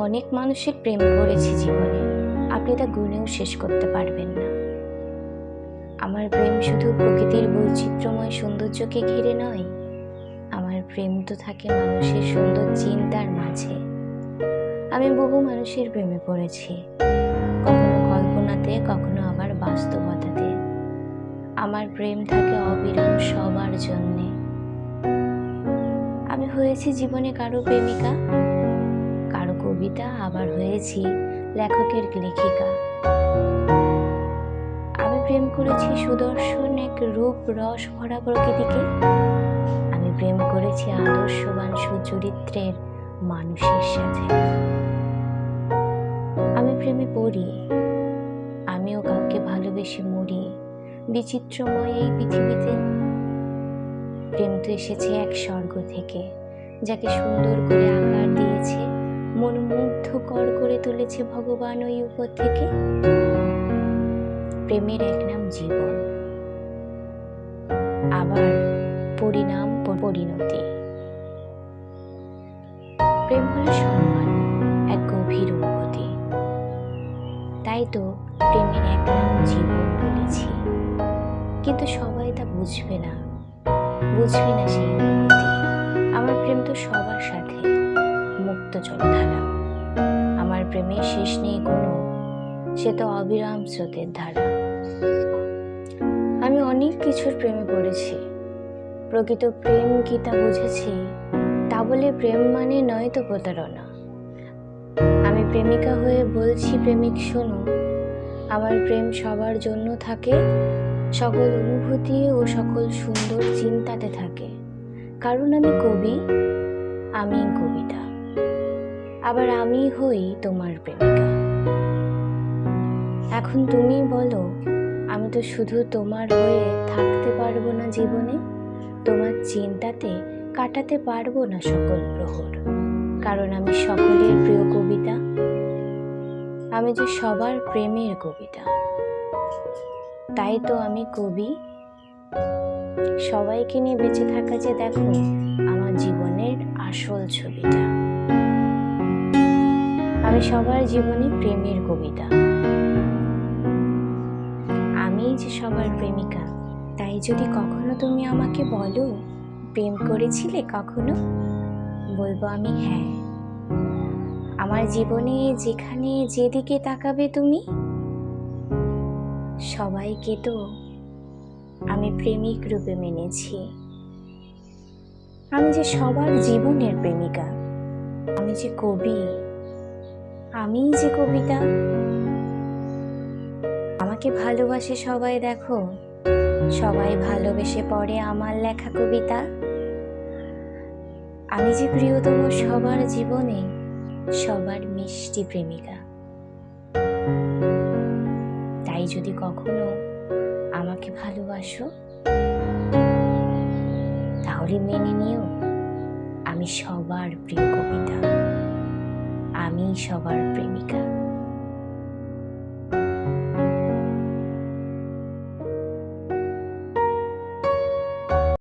অনেক মানুষের প্রেমে পড়েছি জীবনে, আপনি তা গুণেও শেষ করতে পারবেন না। আমার প্রেম শুধু প্রকৃতির বৈচিত্র্যময় সৌন্দর্যকে ঘিরে নয়, আমার প্রেম তো থাকে মানুষের সুন্দর চিন্তার মাঝে। আমি বহু মানুষের প্রেমে পড়েছি, কখনো কল্পনাতে, কখনো আবার বাস্তবতাতে। আমার প্রেম থাকে অবিরাম সবার জন্যে। আমি হয়েছি জীবনে কারো প্রেমিকা, কারো কবিতা, আবার হয়েছি লেখকের লেখিকা। আমি প্রেম করেছি সুদর্শন এক রূপ রস ভরা প্রকৃতিকে। আমি প্রেম করেছি আদর্শবান সুচরিত্রের মানুষের সাথে। আমি প্রেমে পড়ি, আমিও কাউকে ভালোবেসে মরি বিচিত্রময় এই পৃথিবীতে। প্রেম তো এসেছে এক স্বর্গ থেকে, যাকে সুন্দর করে আকার দিয়েছে, মনোমুগ্ধকর করে তুলেছে ভগবান ওই উপর থেকে। প্রেমের এক নাম জীবন, আবার পরিণাম পরিণতি। প্রেম হলো সম্মান, এক গভীর অনুভূতি। তাই তো প্রেমের এক নাম জীবন বলেছি। কিন্তু সবাই তা বুঝবে না সেই অনুভূতি। আমার প্রেম তো সবার সাথে মুক্ত জলধারা। আমার প্রেমের শেষ নেই কোনো, সে তো অবিরাম স্রোতের ধারা। আমি অনেক কিছুর প্রেমে পড়েছি, প্রকৃত প্রেম কি তা বুঝেছি। তা বলে প্রেম মানে নয় তো প্রতারণা। আমি প্রেমিকা হয়ে বলছি প্রেমিক শোনো, আমার প্রেম সবার জন্য থাকে, সকল অনুভূতি ও সকল সুন্দর চিন্তাতে থাকে। কারণ আমি কবি, আমি কবিতা, আবার আমি হই তোমার প্রেমিকা। এখন তুমি বলো, আমি তো শুধু তোমার হয়ে থাকতে পারবো না জীবনে, তোমার চিন্তাতে কাটাতে পারবো না সকল প্রহর। কারণ আমি সকলের প্রিয় কবিতা, আমি যে সবার প্রেমের কবিতা। তাই তো আমি কবি, সবাইকে নিয়ে বেঁচে থাকা যে দেখো আমার জীবনের আসল ছবিটা। আমি সবার জীবনে প্রেমের কবিতা, আমি যে সবার প্রেমিকা। তাই যদি কখনো তুমি আমাকে বলো প্রেম করেছিলে কখনো, বলবো আমি হ্যাঁ। আমার জীবনে যেখানে যেদিকে তাকাবে তুমি, সবাইকে তো আমি প্রেমিক রূপে মেনেছি। আমি যে সবার জীবনের প্রেমিকা, আমি যে কবি, আমি যে কবিতা। আমাকে ভালোবাসে সবাই দেখো, সবাই ভালোবেসে পড়ে আমার লেখা কবিতা। আমি যে প্রিয়তম সবার জীবনে, সবার মিষ্টি প্রেমিকা। তাই যদি কখনো আমাকে ভালোবাসো, তাহলে মেনে নিও আমি সবার প্রিয় কবিতা, আমি সবার প্রেমিকা।